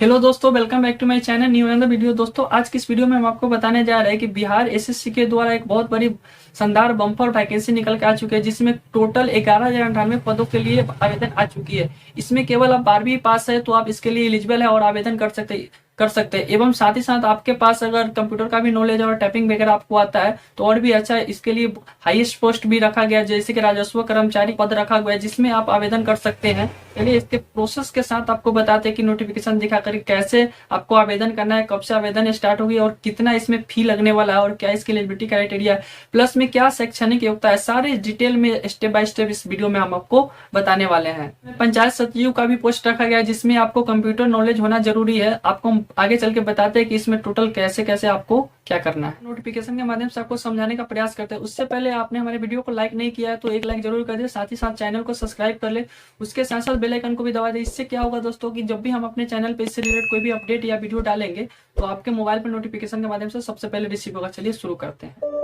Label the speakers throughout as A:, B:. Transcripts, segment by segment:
A: Hello दोस्तों, welcome back to my channel new another video. दोस्तों, आज की इस वीडियो में हम आपको बताने जा रहे हैं कि बिहार एसएससी के द्वारा एक बहुत बड़ी शानदार बम्पर वैकेंसी निकल के आ चुकी है, जिसमें टोटल 11,098 पदों के लिए आवेदन आ चुकी है। इसमें केवल आप 12वीं पास है तो आप इसके लिए एलिजिबल है और आवेदन कर सकते हैं। एवं साथ ही साथ आपके पास अगर कंप्यूटर का भी नॉलेज और टाइपिंग वगैरह आपको आता है तो और भी अच्छा है। इसके लिए हाईएस्ट पोस्ट भी रखा गया है, जैसे कि राजस्व कर्मचारी पद रखा गया है, जिसमें आप आवेदन कर सकते हैं। चलिए इसके प्रोसेस के साथ आपको बताते हैं कि नोटिफिकेशन दिखाकर कैसे आपको आवेदन करना है, कब से आवेदन स्टार्ट होगी और कितना इसमें फी लगने वाला है और क्या इसकी एलिजिबिलिटी क्राइटेरिया है, प्लस में क्या शैक्षणिक योग्यता है। सारे डिटेल में स्टेप बाय स्टेप इस वीडियो में हम आपको बताने वाले हैं। पंचायत सचिव का भी पोस्ट रखा गया है, जिसमें आपको कंप्यूटर नॉलेज होना जरूरी है। आपको हम आगे चल के बताते हैं कि इसमें टोटल कैसे कैसे आपको क्या करना है। नोटिफिकेशन के माध्यम से आपको समझाने का प्रयास करते हैं। उससे पहले आपने हमारे वीडियो को लाइक नहीं किया है तो एक लाइक जरूर कर दे, साथ ही साथ चैनल को सब्सक्राइब कर ले, उसके साथ साथ बेल आइकन को भी दबा दे। इससे क्या होगा दोस्तों कि जब भी हम अपने चैनल पे इससे रिलेटेड कोई भी अपडेट या वीडियो डालेंगे तो आपके मोबाइल पर नोटिफिकेशन के माध्यम से सबसे पहले रिसीव होगा। चलिए शुरू करते हैं।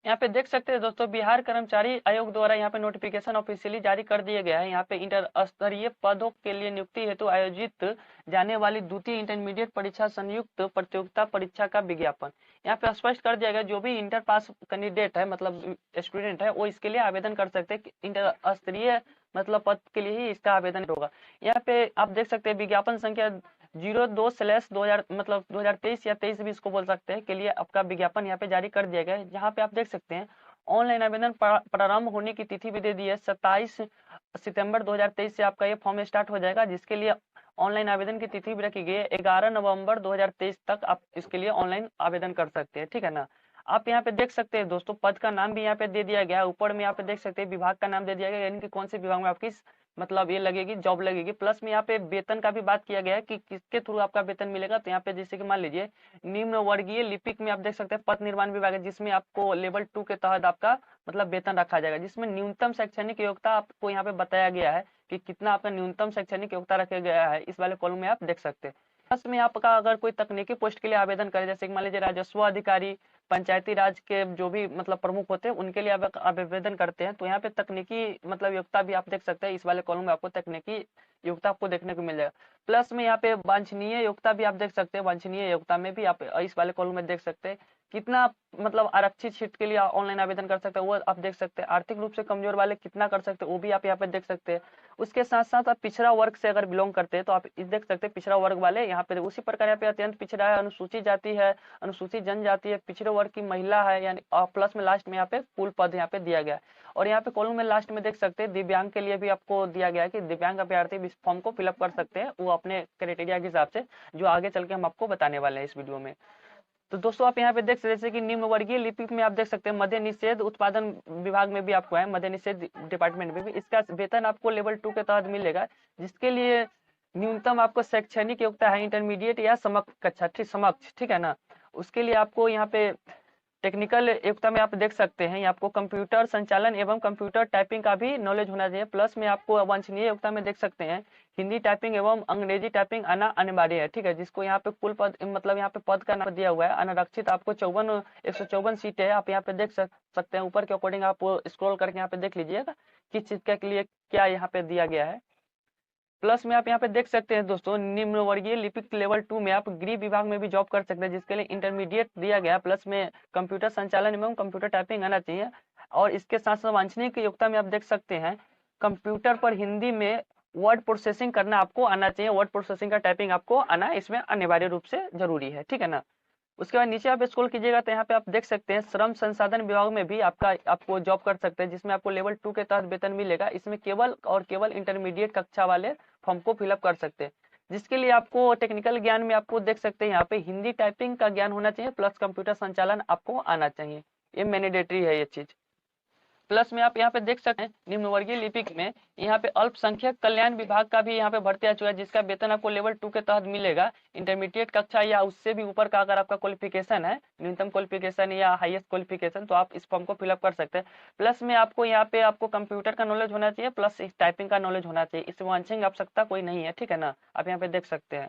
A: यहाँ पे देख सकते हैं दोस्तों, बिहार कर्मचारी आयोग द्वारा यहाँ पे नोटिफिकेशन ऑफिशियली जारी कर दिया गया है। यहाँ पे इंटर स्तरीय पदों के लिए नियुक्ति हेतु आयोजित जाने वाली द्वितीय इंटरमीडिएट परीक्षा संयुक्त प्रतियोगिता परीक्षा का विज्ञापन यहाँ पे स्पष्ट कर दिया गया। जो भी इंटर पास कैंडिडेट है, मतलब स्टूडेंट है, वो इसके लिए आवेदन कर सकते हैं। इंटर स्तरीय मतलब पद के लिए ही इसका आवेदन होगा। यहाँ पे आप देख सकते हैं विज्ञापन संख्या 02/2000 मतलब 2023 या 23 भी इसको बोल सकते हैं के लिए आपका विज्ञापन यहाँ पे जारी कर दिया गया है। जहाँ पे आप देख सकते हैं ऑनलाइन आवेदन प्रारंभ होने की तिथि भी दे दी है। 27 सितंबर 2023 से आपका ये फॉर्म स्टार्ट हो जाएगा, जिसके लिए ऑनलाइन आवेदन की तिथि भी रखी गई है। 11 नवंबर 2023 तक आप इसके लिए ऑनलाइन आवेदन कर सकते हैं, ठीक है ना। आप यहाँ पे देख सकते हैं दोस्तों, पद का नाम भी यहाँ पे दे दिया गया है। ऊपर में यहाँ पे देख सकते हैं विभाग का नाम दे दिया गया है, यानी कि कौन से विभाग में आपकी मतलब ये लगेगी, जॉब लगेगी। प्लस में यहाँ पे वेतन का भी बात किया गया है कि किसके थ्रू आपका वेतन मिलेगा। तो यहाँ पे जैसे कि मान लीजिए निम्न वर्गीय लिपिक में आप देख सकते हैं पथ निर्माण विभाग है, जिसमें आपको लेवल 2 के तहत आपका मतलब वेतन रखा जाएगा, जिसमें न्यूनतम शैक्षणिक योग्यता आपको यहाँ पे बताया गया है कि कितना आपका न्यूनतम शैक्षणिक योग्यता रखा गया है। इस वाले कॉलम में आप देख सकते हैं। प्लस में आपका अगर कोई तकनीकी पोस्ट के लिए आवेदन करे, जैसे मान लीजिए राजस्व अधिकारी, पंचायती राज के जो भी मतलब प्रमुख होते हैं उनके लिए आप आवेदन करते हैं, तो यहाँ पे तकनीकी मतलब योग्यता भी आप देख सकते हैं। इस वाले कॉलम में आपको तकनीकी योग्यता आपको देखने को मिल जाएगा। प्लस में यहाँ पे वांछनीय योग्यता भी आप देख सकते हैं। वांछनीय योग्यता में भी आप इस वाले कॉलम में देख सकते हैं कितना मतलब आरक्षित सीट के लिए ऑनलाइन आवेदन कर सकते हैं, वो आप देख सकते हैं। आर्थिक रूप से कमजोर वाले कितना कर सकते हैं वो भी आप यहाँ पे देख सकते हैं। उसके साथ साथ आप पिछड़ा वर्ग से अगर बिलोंग करते हैं तो आप इस देख सकते हैं पिछड़ा वर्ग वाले यहाँ पे। उसी प्रकार यहाँ पे अत्यंत पिछड़ा है, अनुसूचित जाति है, अनुसूचित जनजाति है, पिछड़े वर्ग की महिला है, यानी प्लस में लास्ट में यहाँ पे कुल पद यहाँ पे दिया गया है। और यहाँ पे कॉलम में लास्ट में देख सकते हैं दिव्यांग के लिए भी आपको दिया गया है कि दिव्यांग अभ्यर्थी इस फॉर्म को फिलअप कर सकते हैं, वो अपने क्राइटेरिया के हिसाब से, जो आगे चल के हम आपको बताने वाले हैं इस वीडियो में। तो दोस्तों आप यहाँ पे देख सकते हैं जैसे कि निम्न वर्गीय लिपिक में आप देख सकते हैं मद्य निषेध उत्पादन विभाग में भी आपको है, मद्य निषेध डिपार्टमेंट में भी इसका वेतन आपको लेवल 2 के तहत मिलेगा, जिसके लिए न्यूनतम आपको शैक्षणिक योग्यता है इंटरमीडिएट या समकक्ष कक्षा, समक्ष, ठीक है ना। उसके लिए आपको यहाँ पे टेक्निकल योग्यता में आप देख सकते हैं आपको कंप्यूटर संचालन एवं कंप्यूटर टाइपिंग का भी नॉलेज होना चाहिए। प्लस में आपको वांछनीय योग्यता में देख सकते हैं हिंदी टाइपिंग एवं अंग्रेजी टाइपिंग आना अनिवार्य है, ठीक है। जिसको यहाँ पे कुल पद मतलब यहाँ पे पद का नाम दिया हुआ है अनारक्षित, आपको 154 सीट है। आप यहाँ पे देख सकते हैं ऊपर के अकॉर्डिंग आप स्क्रॉल करके यहाँ पे देख लीजिएगा किस चीज के लिए क्या यहाँ पे दिया गया है। प्लस में आप यहाँ पे देख सकते हैं दोस्तों निम्न वर्गीय लिपिक लेवल 2 में आप गृह विभाग में भी जॉब कर सकते हैं, जिसके लिए इंटरमीडिएट दिया गया। प्लस में कंप्यूटर संचालन एवं कंप्यूटर टाइपिंग आना चाहिए। और इसके साथ साथ वांछनीय योग्यता में आप देख सकते हैं कंप्यूटर पर हिंदी में वर्ड प्रोसेसिंग करना आपको आना चाहिए। वर्ड प्रोसेसिंग का टाइपिंग आपको आना इसमें अनिवार्य रूप से जरूरी है, ठीक है ना। उसके बाद नीचे आप स्क्रॉल कीजिएगा तो यहाँ पे आप देख सकते हैं श्रम संसाधन विभाग में भी आपको जॉब कर सकते हैं, जिसमें आपको लेवल 2 के तहत वेतन मिलेगा। इसमें केवल और केवल इंटरमीडिएट कक्षा वाले फॉर्म को फिलअप कर सकते हैं, जिसके लिए आपको टेक्निकल ज्ञान में आपको देख सकते हैं यहाँ पे हिंदी टाइपिंग का ज्ञान होना चाहिए, प्लस कंप्यूटर संचालन आपको आना चाहिए। ये मैंडेटरी है ये चीज। प्लस में आप यहाँ पे देख सकते हैं निम्न वर्गीय लिपिक में यहाँ पे अल्पसंख्यक कल्याण विभाग का भी यहाँ पे भर्ती आ चुका है, जिसका वेतन आपको लेवल 2 के तहत मिलेगा। इंटरमीडिएट कक्षा या उससे भी ऊपर का अगर आपका क्वालिफिकेशन है, न्यूनतम क्वालिफिकेशन या हाईएस्ट क्वालिफिकेशन, तो आप इस फॉर्म को फिलअप कर सकते हैं। प्लस में आपको यहाँ पे आपको कंप्यूटर का नॉलेज होना चाहिए, प्लस टाइपिंग का नॉलेज होना चाहिए। इस वांछनीय आवश्यकता कोई नहीं है, ठीक है ना। आप यहाँ पे देख सकते हैं।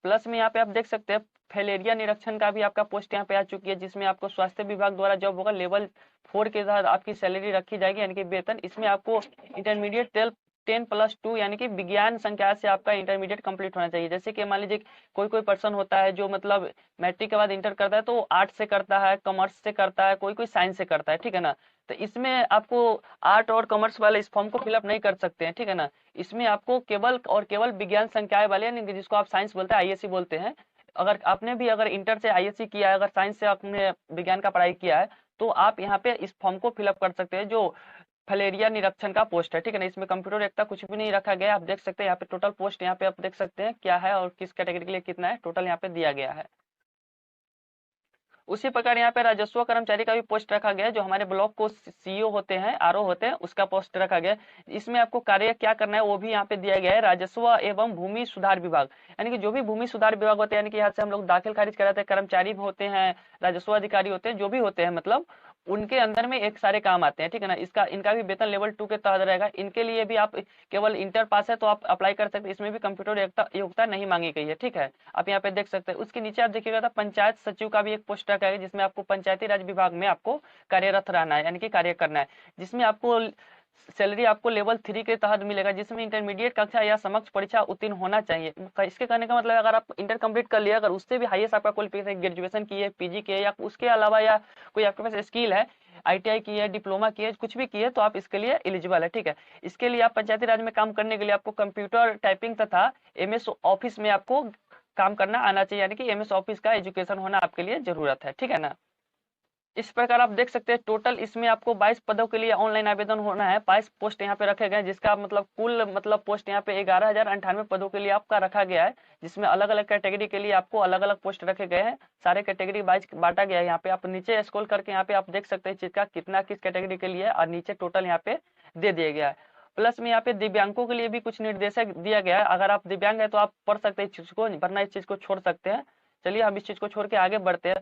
A: प्लस में यहाँ पे आप देख सकते हैं फैलेरिया निरीक्षण का भी आपका पोस्ट यहाँ पे आ चुकी है, जिसमें आपको स्वास्थ्य विभाग द्वारा जॉब होगा। लेवल 4 के तहत आपकी सैलरी रखी जाएगी, यानी कि वेतन। इसमें आपको इंटरमीडिएट 10+2 यानी कि विज्ञान संकाय से आपका इंटरमीडिएट कंप्लीट होना चाहिए। जैसे कि मान लीजिए कोई कोई पर्सन होता है जो मतलब मैट्रिक के बाद इंटर करता है, तो आर्ट से करता है, कॉमर्स से करता है, कोई कोई साइंस से करता है, ठीक है ना। तो इसमें आपको आर्ट और कॉमर्स वाले इस फॉर्म को फिलअप नहीं कर सकते हैं, ठीक है ना। इसमें आपको केवल और केवल विज्ञान संकाय वाले, यानी कि जिसको आप साइंस बोलते हैं, आईएससी बोलते हैं, अगर आपने भी अगर इंटर से आईएससी किया है, अगर साइंस से आपने विज्ञान का पढ़ाई किया है, तो आप यहाँ पे इस फॉर्म को फिलअप कर सकते हैं, जो फलेरिया निरीक्षण का पोस्ट है, ठीक है ना। इसमें कंप्यूटर एकता कुछ भी नहीं रखा गया है। आप देख सकते हैं यहाँ पे टोटल पोस्ट, यहाँ पे आप देख सकते हैं क्या है और किस कैटेगरी के लिए कितना है, टोटल यहाँ पे दिया गया है। उसी प्रकार यहाँ पे राजस्व कर्मचारी का भी पोस्ट रखा गया है, जो हमारे ब्लॉक को सीईओ होते हैं, आरओ होते हैं, उसका पोस्ट रखा गया है। इसमें आपको कार्य क्या करना है वो भी यहाँ पे दिया गया है। राजस्व एवं भूमि सुधार विभाग, यानी कि जो भी भूमि सुधार विभाग होते हैं, यानी कि यहाँ से हम लोग दाखिल खारिज कराते हैं, कर्मचारी होते हैं, राजस्व अधिकारी होते हैं, जो भी होते हैं, मतलब उनके अंदर में एक सारे काम आते हैं, ठीक है ना। इसका इनका भी वेतन लेवल 2 के तहत रहेगा। इनके लिए भी आप केवल इंटर पास है तो आप अप्लाई कर सकते हैं। इसमें भी कंप्यूटर योग्यता नहीं मांगी गई है, ठीक है। आप यहाँ पे देख सकते हैं। उसके नीचे आप देखिएगा तो पंचायत सचिव का भी एक पोस्ट रखा है, जिसमें आपको पंचायती राज विभाग में आपको कार्यरत रहना है, यानी कि कार्य करना है, जिसमें आपको सैलरी आपको लेवल 3 के तहत मिलेगा, जिसमें इंटरमीडिएट कक्षा या समक्ष परीक्षा उत्तीर्ण होना चाहिए। इसके कहने का मतलब अगर आप इंटर कंप्लीट कर लिया, अगर उससे भी हाईएस्ट आपका क्वालिफिकेशन ग्रेजुएशन की है, पीजी की है, या उसके अलावा या कोई आपके पास स्किल है, आईटीआई की है, डिप्लोमा की है, कुछ भी की है, तो आप इसके लिए एलिजिबल है, ठीक है। इसके लिए आप पंचायती राज में काम करने के लिए आपको कंप्यूटर टाइपिंग तथा एमएस ऑफिस में आपको काम करना आना चाहिए, यानी कि एमएस ऑफिस का एजुकेशन होना आपके लिए जरूरत है, ठीक है ना। इस प्रकार आप देख सकते हैं टोटल इसमें आपको 22 पदों के लिए ऑनलाइन आवेदन होना है। 22 पोस्ट यहाँ पे रखे गए, जिसका मतलब कुल मतलब पोस्ट यहाँ पे 11,098 पदों के लिए आपका रखा गया है, जिसमें अलग अलग कैटेगरी के लिए आपको अलग अलग पोस्ट रखे गए हैं। सारे कैटेगरी वाइज बांटा गया है। यहाँ पे आप नीचे स्क्रॉल करके यहाँ पे आप देख सकते हैं चीज का कितना किस कैटेगरी के लिए, और नीचे टोटल यहाँ पे दे दिया गया है। प्लस में यहाँ पे दिव्यांगों के लिए भी कुछ निर्देशक दिया गया है। अगर आप दिव्यांग है तो आप पढ़ सकते हैं इस चीज को, वरना इस चीज को छोड़ सकते हैं। चलिए हम इस चीज को छोड़ के आगे बढ़ते हैं।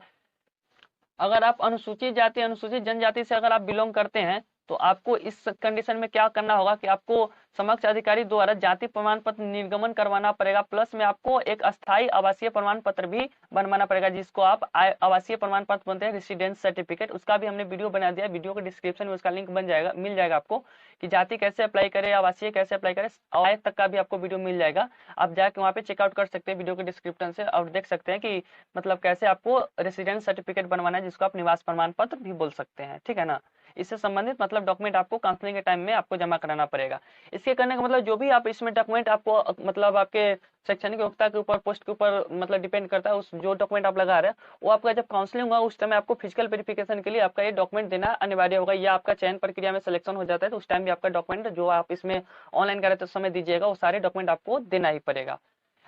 A: अगर आप अनुसूचित जाति अनुसूचित जनजाति से अगर आप बिलोंग करते हैं, तो आपको इस कंडीशन में क्या करना होगा कि आपको समक्ष अधिकारी द्वारा जाति प्रमाण पत्र निर्गमन करवाना पड़ेगा। प्लस में आपको एक अस्थायी आवासीय प्रमाण पत्र भी बनवाना पड़ेगा, जिसको आप आवासीय प्रमाण पत्र बोलते हैं, रेसिडेंस सर्टिफिकेट। उसका भी हमने वीडियो बना दिया, वीडियो के डिस्क्रिप्शन में उसका लिंक बन जाएगा, मिल जाएगा आपको, कि जाति कैसे अप्लाई करे, आवासीय कैसे अप्लाई करे, आय तक का भी आपको वीडियो मिल जाएगा। आप जाके वहाँ पे चेकआउट कर सकते हैं वीडियो के डिस्क्रिप्शन से, और देख सकते हैं कि मतलब कैसे आपको रेसिडेंस सर्टिफिकेट बनवाना है, जिसको आप निवास प्रमाण पत्र भी बोल सकते हैं, ठीक है ना। इससे संबंधित मतलब डॉक्यूमेंट आपको काउंसलिंग के टाइम में आपको जमा कराना पड़ेगा। इसके करने का मतलब जो भी आप इसमें डॉक्यूमेंट आपको मतलब आपके शैक्षणिक योग्यता के ऊपर, पोस्ट के ऊपर मतलब डिपेंड करता है, उस जो डॉक्यूमेंट आप लगा रहे हैं वो आपका जब काउंसलिंग होगा उस टाइम आपको फिजिकल वेरिफिकेशन के लिए आपका ये डॉक्यूमेंट देना अनिवार्य होगा, या आपका चयन प्रक्रिया में सिलेक्शन हो जाता है तो उस टाइम भी आपका डॉक्यूमेंट जो आप इसमें ऑनलाइन करें तो समय दीजिएगा, वो सारे डॉक्यूमेंट आपको देना ही पड़ेगा।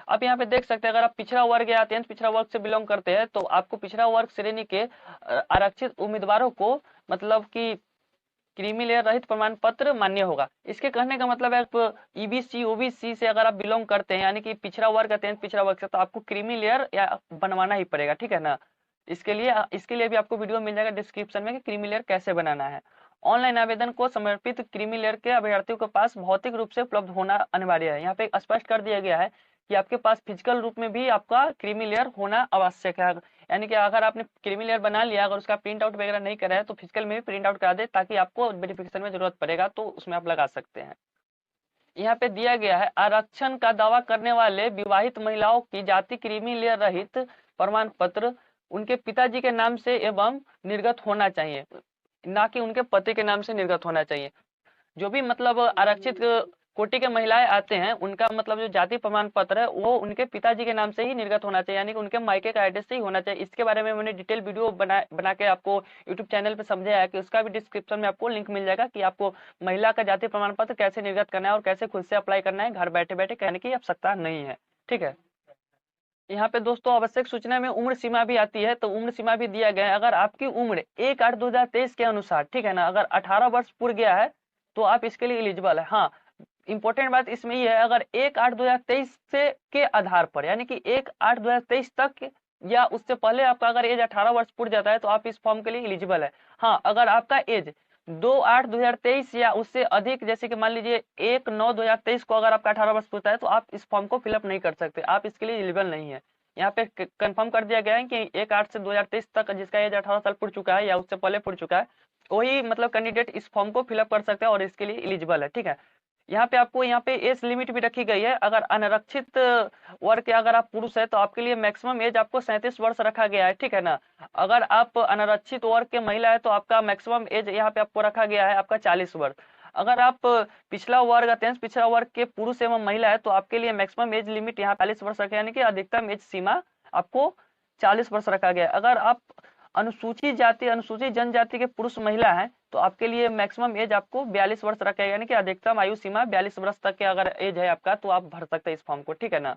A: आप यहाँ पे देख सकते हैं, अगर आप पिछड़ा वर्ग या अत्यंत पिछड़ा वर्ग से बिलोंग करते हैं, तो आपको पिछड़ा वर्ग श्रेणी के आरक्षित उम्मीदवारों को मतलब कि क्रीमी लेयर रहित प्रमाण पत्र मान्य होगा। इसके कहने का मतलब है ईबीसी ओबीसी से अगर आप बिलोंग करते हैं, यानी कि पिछड़ा वर्ग अत्यंत पिछड़ा वर्ग से, तो आपको क्रीमी लेयर या बनवाना ही पड़ेगा, ठीक है ना। इसके लिए भी आपको वीडियो मिल जाएगा डिस्क्रिप्शन में कि क्रीमी लेयर कैसे बनाना है। ऑनलाइन आवेदन को समर्पित क्रीमी लेयर के अभ्यर्थियों के पास भौतिक रूप से उपलब्ध होना अनिवार्य है। यहाँ पे स्पष्ट कर दिया गया है कि आपके पास फिजिकल रूप में भी आपका क्रीमी लेयर होना आवश्यक है। यानी कि अगर आपने क्रीमी लेयर बना लिया, अगर उसका प्रिंट आउट वगैरह नहीं करा है तो फिजिकल में भी प्रिंट आउट करा दे, ताकि आपको वेरिफिकेशन में जरूरत पड़ेगा तो उसमें आप लगा सकते हैं। यहाँ पे दिया गया है आरक्षण का दावा करने वाले विवाहित महिलाओं की जाति क्रीमी लेयर रहित प्रमाण पत्र उनके पिताजी के नाम से एवं निर्गत होना चाहिए, ना कि उनके पति के नाम से निर्गत होना चाहिए। जो भी मतलब आरक्षित कोटि के महिलाएं आते हैं, उनका मतलब जो जाति प्रमाण पत्र है वो उनके पिताजी के नाम से ही निर्गत होना चाहिए, यानी कि उनके मायके का एड्रेस से ही होना चाहिए। इसके बारे में मैंने डिटेल वीडियो बना के आपको यूट्यूब चैनल पे समझाया है, कि उसका भी डिस्क्रिप्शन में आपको लिंक मिल जाएगा कि आपको महिला का जाति प्रमाण पत्र कैसे निर्गत करना है और कैसे खुद से अप्लाई करना है, घर बैठे बैठे, कहने की आवश्यकता नहीं है, ठीक है। यहाँ पे दोस्तों आवश्यक सूचना में उम्र सीमा भी आती है, तो उम्र सीमा भी दिया गया है। अगर आपकी उम्र 1/8/2023 के अनुसार, ठीक है ना, अगर 18 वर्ष पूर्ण गया है तो आप इसके लिए एलिजिबल है। हाँ, इंपॉर्टेंट बात इसमें ये है, अगर 1/8/2023 से के आधार पर, यानी कि 1/8/2023 तक या उससे पहले आपका अगर एज 18 वर्ष पूर्ण जाता है तो आप इस फॉर्म के लिए एलिजिबल है। हाँ, अगर आपका एज 2/8/2023 या उससे अधिक, जैसे कि मान लीजिए 1/9/2023 को अगर आपका 18 वर्ष पूछता है, तो आप इस फॉर्म को फिलअप नहीं कर सकते, आप इसके लिए एलिजिबल नहीं है। यहाँ पे कंफर्म कर दिया गया है कि 1/8 से 2023 तक जिसका एज 18 साल पूर्ण चुका है या उससे पहले पूर्ण चुका है, वही मतलब कैंडिडेट इस फॉर्म को फिलअप कर सकता है और इसके लिए एलिजिबल है। ठीक है, यहाँ पे आपको यहाँ पे एज लिमिट भी रखी गई है। अगर अनारक्षित वर्ग के अगर आप पुरुष है तो आपके लिए मैक्सिमम एज आपको 37 वर्ष रखा गया है। ठीक है ना, अगर आप अनारक्षित वर्ग के महिला है तो आपका मैक्सिमम एज यहाँ पे आपको रखा गया है आपका 40 वर्ष। अगर आप पिछला वर्ग अत्यंत पिछड़ा वर्ग के पुरुष एवं महिला है तो आपके लिए मैक्सिमम एज लिमिट यहाँ 40 वर्ष रखा, यानी कि अधिकतम एज सीमा आपको 40 वर्ष रखा गया है। अगर आप अनुसूचित जाति अनुसूचित जनजाति के पुरुष महिला हैं तो आपके लिए मैक्सिमम एज आपको 42 वर्ष रखा है, यानी कि अधिकतम आयु सीमा 42 वर्ष तक के अगर एज है आपका तो आप भर सकते हैं इस फॉर्म को। ठीक है ना,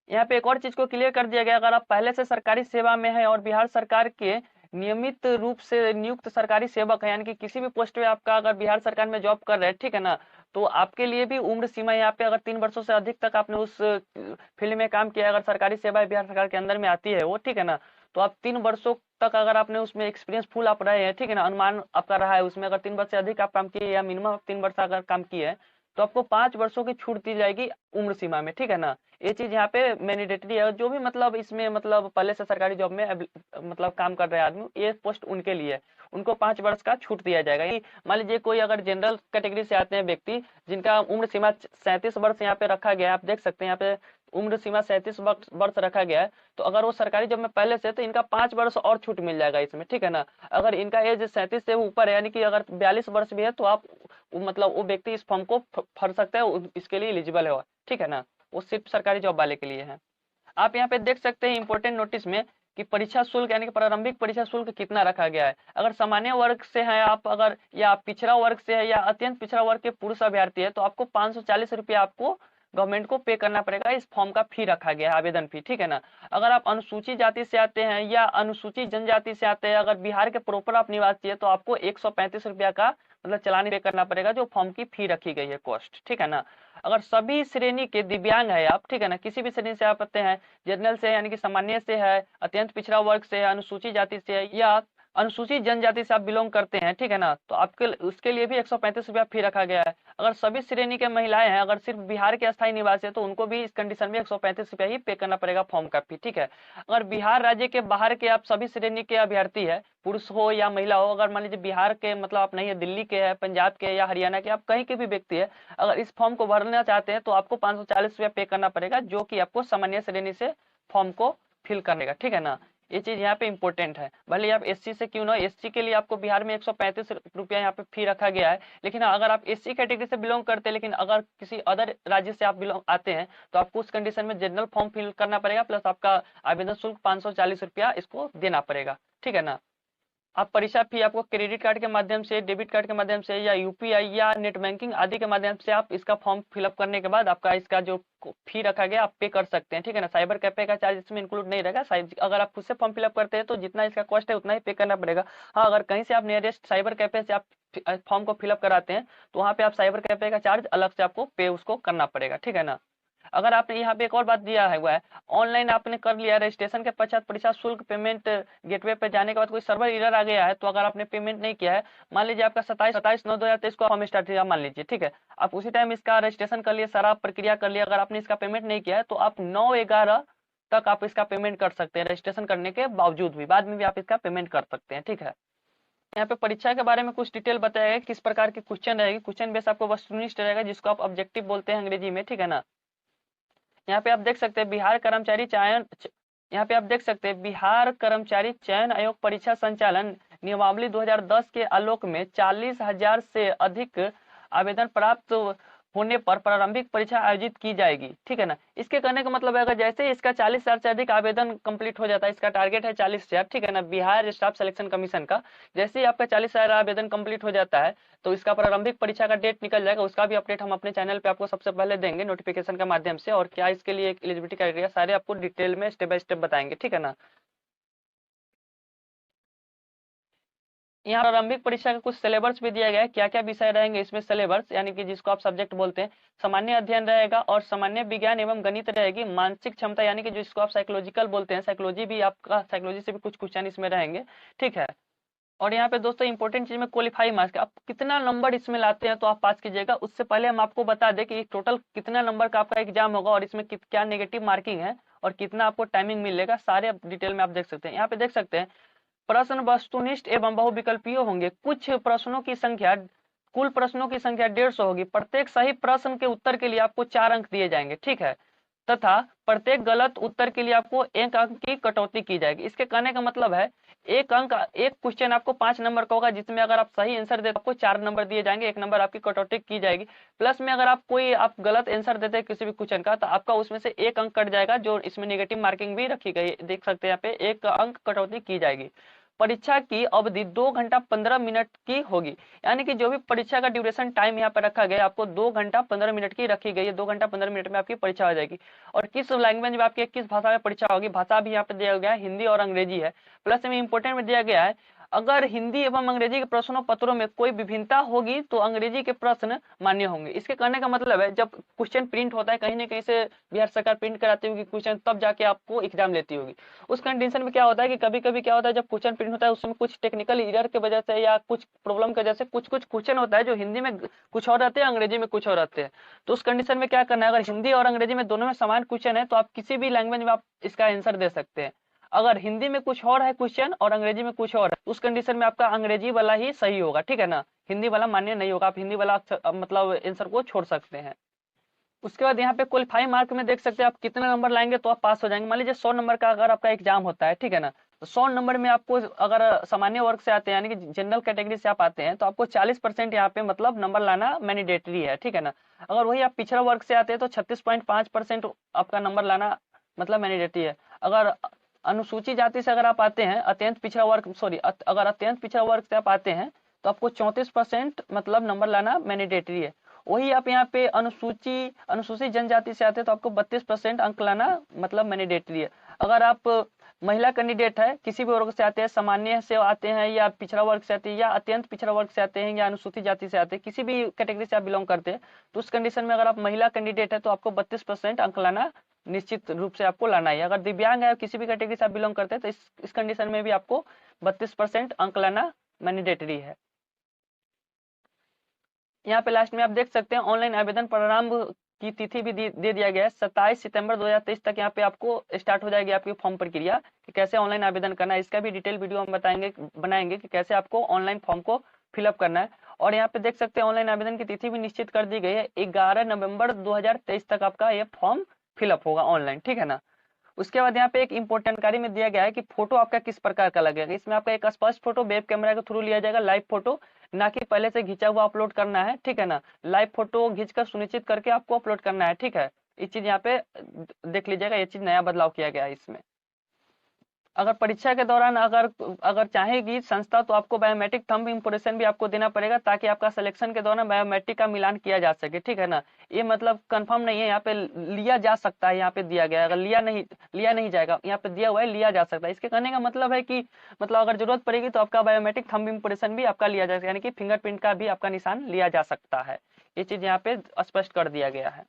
A: यहाँ पे एक और चीज को क्लियर कर दिया गया, अगर आप पहले से सरकारी सेवा में है और बिहार सरकार के नियमित रूप से नियुक्त सरकारी सेवक है, यानी कि किसी भी पोस्ट पे आपका अगर बिहार सरकार में जॉब कर रहे हैं, ठीक है ना, तो आपके लिए भी उम्र सीमा यहाँ पे अगर 3 वर्षों से अधिक तक आपने उस फील्ड में काम किया, अगर सरकारी सेवा बिहार सरकार के अंदर में आती है वो, ठीक है ना, तो आप 3 वर्षों तक अगर आपने उसमें एक्सपीरियंस फुल आप रहे हैं, ठीक है ना, अनुमान आपका रहा है उसमें, अगर 3 वर्ष से अधिक आप काम किए या मिनिमम 3 वर्ष अगर काम किए हैं तो आपको 5 वर्षों की छूट दी जाएगी उम्र सीमा में। ठीक है ना, ये चीज यहाँ पे मैंडेटरी है। जो भी मतलब इसमें मतलब पहले से सरकारी जॉब में मतलब काम कर रहे हैं आदमी, ये पोस्ट उनके लिए है, उनको 5 वर्ष का छूट दिया जाएगा। मान लीजिए कोई अगर जनरल कैटेगरी से आते हैं व्यक्ति जिनका उम्र सीमा 37 वर्ष यहाँ पे रखा गया है, आप देख सकते हैं यहाँ पे उम्र सीमा 37 वर्ष रखा गया है, तो अगर वो सरकारी जॉब में पहले से तो इनका 5 वर्ष और छूट मिल जाएगा इसमें। ठीक है ना, अगर इनका एज 37 से ऊपर है, यानी कि अगर 42 वर्ष भी है तो आप मतलब वो व्यक्ति इस फॉर्म को भर सकता है, इसके लिए एलिजिबल है। ठीक है ना, वो सिर्फ सरकारी जॉब वाले के लिए है। आप यहाँ पे देख सकते हैं इंपोर्टेंट नोटिस में कि परीक्षा शुल्क यानी कि प्रारंभिक परीक्षा शुल्क कितना रखा गया है। अगर सामान्य वर्ग से है आप, अगर या पिछड़ा वर्ग से है या अत्यंत पिछड़ा वर्ग के पुरुष अभ्यर्थी है तो आपको 540 रुपया आपको गवर्नमेंट को पे करना पड़ेगा। इस फॉर्म का फी रखा गया है, आवेदन फी। ठीक है ना, अगर आप अनुसूचित जाति से आते हैं या अनुसूचित जनजाति से आते हैं, अगर बिहार के प्रॉपर आप निवासी है तो आपको 135 रुपया का मतलब चालान पे करना पड़ेगा, जो फॉर्म की फी रखी गई है कॉस्ट। ठीक है ना, अगर सभी श्रेणी के दिव्यांग है आप, ठीक है ना, किसी भी श्रेणी से आप आते हैं, जनरल से यानी कि सामान्य से है, अत्यंत पिछड़ा वर्ग से है, अनुसूचित जाति से है या अनुसूचित जनजाति से आप बिलोंग करते हैं, ठीक है ना, तो आपके उसके लिए भी 135 रुपया फी रखा गया है। अगर सभी श्रेणी के महिलाएं हैं, अगर सिर्फ बिहार के अस्थायी निवासी है तो उनको भी इस कंडीशन में 135 रुपया ही पे करना पड़ेगा फॉर्म का फी। ठीक है, अगर बिहार राज्य के बाहर के आप सभी श्रेणी के अभ्यर्थी है, पुरुष हो या महिला हो, अगर मान लीजिए बिहार के मतलब आप नहीं है, दिल्ली के है, पंजाब के या हरियाणा के, आप कहीं के भी व्यक्ति है, अगर इस फॉर्म को भरना चाहते हैं तो आपको 540 रुपया पे करना पड़ेगा, जो कि आपको सामान्य श्रेणी से फॉर्म को फिल करने का। ठीक है ना, ये चीज यहाँ पे इंपॉर्टेंट है। भले आप एससी से क्यों ना, एससी के लिए आपको बिहार में 135 रुपया यहाँ पे फी रखा गया है, लेकिन अगर आप एससी कैटेगरी से बिलोंग करते हैं लेकिन अगर किसी अदर राज्य से आप बिलोंग आते हैं तो आपको उस कंडीशन में जनरल फॉर्म फिल करना पड़ेगा, प्लस आपका आवेदन शुल्क 540 रुपया इसको देना पड़ेगा। ठीक है ना, आप परीक्षा फी आपको क्रेडिट कार्ड के माध्यम से, डेबिट कार्ड के माध्यम से या यूपीआई या नेट बैंकिंग आदि के माध्यम से आप इसका फॉर्म फिलअप करने के बाद आपका इसका जो फी रखा गया आप पे कर सकते हैं। ठीक है ना, साइबर कैफे का चार्ज इसमें इंक्लूड नहीं रहेगा। अगर आप खुद से फॉर्म फिलअप करते हैं तो जितना इसका कॉस्ट है उतना ही पे करना पड़ेगा। हाँ, अगर कहीं से आप नियरेस्ट साइबर कैफे से आप फॉर्म को फिलअप कराते हैं तो वहाँ पे आप साइबर कैफे का चार्ज अलग से आपको पे उसको करना पड़ेगा। ठीक है ना, अगर आपने यहाँ पे एक और बात दिया है हुआ है, ऑनलाइन आपने कर लिया रजिस्ट्रेशन के पश्चात परीक्षा शुल्क पेमेंट गेटवे पे जाने के बाद कोई सर्वर एरर आ गया है, तो अगर आपने पेमेंट नहीं किया है, मान लीजिए आपका 27/9/2023 को फॉर्म स्टार्ट किया मान लीजिए, ठीक है, आप उसी टाइम इसका रजिस्ट्रेशन कर लिए, सारा प्रक्रिया कर लिया, अगर आपने इसका पेमेंट नहीं किया है तो आप 9/11 तक आप इसका पेमेंट कर सकते हैं, रजिस्ट्रेशन करने के बावजूद भी, बाद में भी आप इसका पेमेंट कर सकते हैं। ठीक है, यहाँ पे परीक्षा के बारे में कुछ डिटेल बताया गया, किस प्रकार की क्वेश्चन रहेगी। क्वेश्चन बेस आपको वस्तुनिष्ठ रहेगा, जिसको आप ऑब्जेक्टिव बोलते हैं अंग्रेजी में। ठीक है ना, यहाँ पे आप देख सकते हैं बिहार कर्मचारी चयन, यहाँ पे आप देख सकते हैं बिहार कर्मचारी चयन आयोग परीक्षा संचालन नियमावली 2010 के आलोक में 40,000 से अधिक आवेदन प्राप्त होने पर प्रारंभिक परीक्षा आयोजित की जाएगी। ठीक है ना, इसके कहने का मतलब है अगर जैसे इसका 40,000 से अधिक आवेदन कंप्लीट हो जाता है, इसका टारगेट है 40,000, ठीक है ना, बिहार स्टाफ सिलेक्शन कमीशन का, जैसे ही आपका 40,000 आवेदन कंप्लीट हो जाता है तो इसका प्रारंभिक परीक्षा का डेट निकल जाएगा। उसका भी अपडेट हम अपने चैनल पे आपको सबसे पहले देंगे नोटिफिकेशन के माध्यम से, और क्या इसके लिए एलिजिबिलिटी क्राइटेरिया सारे आपको डिटेल में स्टेप बाय स्टेप बताएंगे। ठीक है ना, यहाँ प्रारंभिक परीक्षा का कुछ सिलेबस भी दिया गया है, क्या क्या विषय रहेंगे इसमें सिलेबस, यानी कि जिसको आप सब्जेक्ट बोलते हैं। सामान्य अध्ययन रहेगा और सामान्य विज्ञान एवं गणित रहेगी। मानसिक क्षमता यानी कि जिसको आप साइकोलॉजिकल बोलते हैं, साइकोलॉजी भी आपका, साइकोलॉजी से भी कुछ क्वेश्चन इसमें रहेंगे। ठीक है, और यहाँ पे दोस्तों इंपॉर्टेंट चीज में क्वालिफाई मार्क्स, आप कितना नंबर इसमें लाते हैं तो आप पास कीजिएगा। उससे पहले हम आपको बता दें कि टोटल कितना नंबर का आपका एग्जाम होगा और इसमें क्या नेगेटिव मार्किंग है और कितना आपको टाइमिंग मिलेगा, सारे डिटेल में आप देख सकते हैं। यहाँ पे देख सकते हैं प्रश्न वस्तुनिष्ठ एवं बहुविकल्पीय होंगे। कुछ प्रश्नों की संख्या, कुल प्रश्नों की संख्या 150 होगी। प्रत्येक सही प्रश्न के उत्तर के लिए आपको 4 अंक दिए जाएंगे, ठीक है, तथा प्रत्येक गलत उत्तर के लिए आपको 1 अंक की कटौती की जाएगी। इसके कहने का मतलब है एक क्वेश्चन आपको 5 नंबर का होगा, जिसमें अगर आप सही आंसर देते आपको 4 नंबर दिए जाएंगे, 1 नंबर आपकी कटौती की जाएगी। प्लस में अगर आप गलत आंसर देते हैं किसी भी क्वेश्चन का, तो आपका उसमें से 1 अंक कट जाएगा, जो इसमें नेगेटिव मार्किंग भी रखी गई है। देख सकते हैं यहाँ पे 1 अंक कटौती की जाएगी। परीक्षा की अवधि 2 घंटा 15 मिनट की होगी, यानी कि जो भी परीक्षा का ड्यूरेशन टाइम यहाँ पर रखा गया आपको 2 घंटा 15 मिनट की रखी गई है। 2 घंटा 15 मिनट में आपकी परीक्षा हो जाएगी। और किस लैंग्वेज में आपकी किस भाषा में परीक्षा होगी, भाषा भी यहाँ पे दिया गया है, हिंदी और अंग्रेजी है। प्लस में इंपोर्टेंट में दिया गया है अगर हिंदी एवं अंग्रेजी के प्रश्नों पत्रों में कोई विभिन्नता होगी तो अंग्रेजी के प्रश्न मान्य होंगे। इसके कहने का मतलब है जब क्वेश्चन प्रिंट होता है कहीं ना कहीं से बिहार सरकार प्रिंट कराती होगी क्वेश्चन, तब जाके आपको एग्जाम लेती होगी। उस कंडीशन में क्या होता है कि कभी कभी क्या होता है जब क्वेश्चन प्रिंट होता है उसमें कुछ टेक्निकल एरर की वजह से या कुछ प्रॉब्लम की वजह से कुछ क्वेश्चन होता है जो हिंदी में कुछ और रहते हैं, अंग्रेजी में कुछ और रहते हैं। तो उस कंडीशन में क्या करना है, अगर हिंदी और अंग्रेजी में दोनों में समान क्वेश्चन है तो आप किसी भी लैंग्वेज में आप इसका आंसर दे सकते हैं। अगर हिंदी में कुछ और है क्वेश्चन और अंग्रेजी में कुछ और है, उस कंडीशन में आपका अंग्रेजी वाला ही सही होगा, ठीक है ना, हिंदी वाला मान्य नहीं होगा। आप हिंदी वाला मतलब आंसर को छोड़ सकते हैं। उसके बाद यहाँ पे क्वालिफाई मार्क में देख सकते हैं आप कितने नंबर लाएंगे तो आप पास हो जाएंगे। मान लीजिए 100 नंबर का अगर आपका एग्जाम होता है, ठीक है ना, तो 100 नंबर में आपको अगर सामान्य वर्ग से आते हैं यानी कि जनरल कैटेगरी से आप आते हैं तो आपको 40% यहाँ पे मतलब नंबर लाना मैंडेटरी है, ठीक है ना। अगर वही आप पिछड़ा वर्ग से आते हैं तो 36.5% आपका नंबर लाना मतलब मैंडेटरी है। अगर अनुसूचित जाति से अगर आप आते हैं, अत्यंत पिछड़ा वर्ग अगर अत्यंत पिछड़ा वर्ग से आप आते हैं तो आपको 34% मतलब नंबर लाना मैंडेटरी है। वही आप यहाँ पे अनुसूचित जनजाति से आते हैं तो आपको 32% अंक लाना मतलब मैंडेटरी है। अगर आप महिला कैंडिडेट है, किसी भी वर्ग से आते हैं, सामान्य से आते हैं या पिछड़ा वर्ग से आते हैं या अत्यंत पिछड़ा वर्ग से आते हैं या अनुसूचित जाति से आते हैं, किसी भी कैटेगरी से आप बिलोंग करते हैं, तो उस कंडीशन में अगर आप महिला कैंडिडेट है तो आपको 32% अंक लाना निश्चित रूप से आपको लाना है। अगर दिव्यांग है, किसी भी कैटेगरी से आप बिलोंग करते हैं तो इस कंडीशन में भी आपको 32% अंक लाना मैंडेटरी है। यहाँ पे लास्ट में आप देख सकते हैं ऑनलाइन आवेदन प्रारंभ की तिथि भी दे दिया गया है। 27 सितंबर 2023 तक यहाँ पे आपको स्टार्ट हो जाएगी आपकी फॉर्म प्रक्रिया कि कैसे ऑनलाइन आवेदन करना है। इसका भी डिटेल वीडियो हम बनाएंगे कि कैसे आपको ऑनलाइन फॉर्म को फिलअप करना है। और यहाँ पे देख सकते हैं ऑनलाइन आवेदन की तिथि भी निश्चित कर दी गई है, 11 नवंबर 2023 तक आपका ये फॉर्म फिलअप होगा ऑनलाइन, ठीक है ना। उसके बाद यहाँ पे एक इंपॉर्टेंट कार्य में दिया गया है कि फोटो आपका किस प्रकार का लगेगा। इसमें आपका एक स्पष्ट फोटो वेब कैमरा के थ्रू लिया जाएगा, लाइव फोटो, ना कि पहले से खींचा हुआ अपलोड करना है, ठीक है ना। लाइव फोटो खींचकर सुनिश्चित करके आपको अपलोड करना है, ठीक है। ये चीज यहाँ पे देख लीजिएगा, ये चीज नया बदलाव किया गया है इसमें। अगर परीक्षा के दौरान अगर चाहेगी संस्था तो आपको बायोमेट्रिक थंब इम्प्रेशन भी आपको देना पड़ेगा ताकि आपका सिलेक्शन के दौरान बायोमेट्रिक का मिलान किया जा सके, ठीक है ना। ये मतलब कंफर्म नहीं है, यहाँ पे लिया जा सकता है, यहाँ पे दिया गया है। अगर लिया नहीं जाएगा, यहाँ पे दिया हुआ है लिया जा सकता है। इसके कहने का मतलब है कि मतलब अगर जरूरत पड़ेगी तो आपका बायोमेट्रिक थंब इम्प्रेशन भी आपका लिया जा सकता है, यानी कि फिंगरप्रिंट का भी आपका निशान लिया जा सकता है। ये चीज यहाँ पे स्पष्ट कर दिया गया है।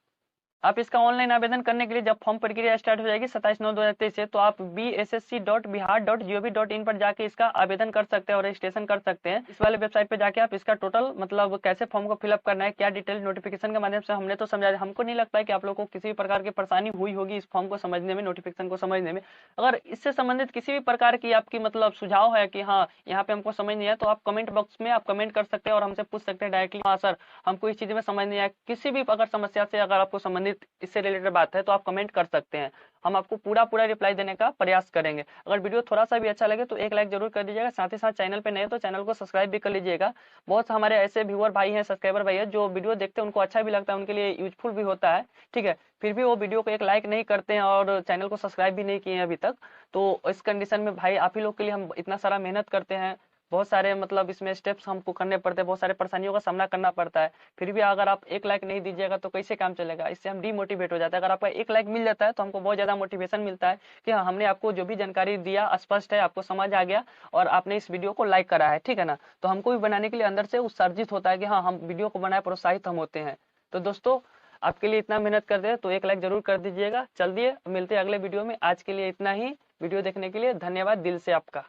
A: आप इसका ऑनलाइन आवेदन करने के लिए जब फॉर्म प्रक्रिया स्टार्ट हो जाएगी 27/9/2023 से, तो आप bssc.bihar.gov.in पर जाके इसका आवेदन कर सकते हैं और रजिस्ट्रेशन कर सकते हैं। इस वाले वेबसाइट पे जाके आप इसका टोटल मतलब कैसे फॉर्म को फिलअप करना है, क्या डिटेल नोटिफिकेशन के माध्यम से हमने तो समझा। हमको नहीं लगता है कि आप लोगों को किसी भी प्रकार की परेशानी हुई होगी इस फॉर्म को समझने में, नोटिफिकेशन को समझने में। अगर इससे संबंधित किसी भी प्रकार की आपकी मतलब सुझाव है कि हाँ यहाँ पे हमको समझ नहीं है, तो आप कमेंट बॉक्स में आप कमेंट कर सकते हैं और हमसे पूछ सकते हैं डायरेक्टली, हाँ सर हमको इस चीज में समझ नहीं आया। किसी भी अगर समस्या से अगर आपको संबंधित इससे रिलेटेड बात है तो आप कमेंट कर सकते हैं, हम आपको पूरा रिप्लाई देने का प्रयास करेंगे। अगर वीडियो थोड़ा सा भी अच्छा लगे तो एक लाइक जरूर कर दीजिएगा, साथ ही साथ चैनल पे नए तो चैनल को सब्सक्राइब भी कर लीजिएगा। बहुत हमारे ऐसे व्यूअर भाई हैं, सब्सक्राइबर भाई हैं जो वीडियो देखते हैं उनको अच्छा भी लगता है, उनके लिए यूजफुल भी होता है, ठीक है, फिर भी वो वीडियो को एक लाइक नहीं करते हैं और चैनल को सब्सक्राइब भी नहीं किए हैं अभी तक। तो इस कंडीशन में भाई आप ही लोग के लिए हम इतना सारा मेहनत करते हैं, बहुत सारे मतलब इसमें स्टेप्स हमको करने पड़ते हैं, बहुत सारे परेशानियों का सामना करना पड़ता है, फिर भी अगर आप एक लाइक नहीं दीजिएगा तो कैसे काम चलेगा। इससे हम डीमोटिवेट हो जाते हैं। अगर आपका एक लाइक मिल जाता है तो हमको बहुत ज्यादा मोटिवेशन मिलता है कि हाँ हमने आपको जो भी जानकारी दिया स्पष्ट है, आपको समझ आ गया और आपने इस वीडियो को लाइक करा है, ठीक है ना। तो हमको भी बनाने के लिए अंदर से उत्सर्जित होता है कि हाँ हम वीडियो को बनाए, प्रोत्साहित हम होते हैं। तो दोस्तों आपके लिए इतना मेहनत कर दे तो एक लाइक जरूर कर दीजिएगा। चलिए मिलते हैं अगले वीडियो में, आज के लिए इतना ही। वीडियो देखने के लिए धन्यवाद दिल से आपका।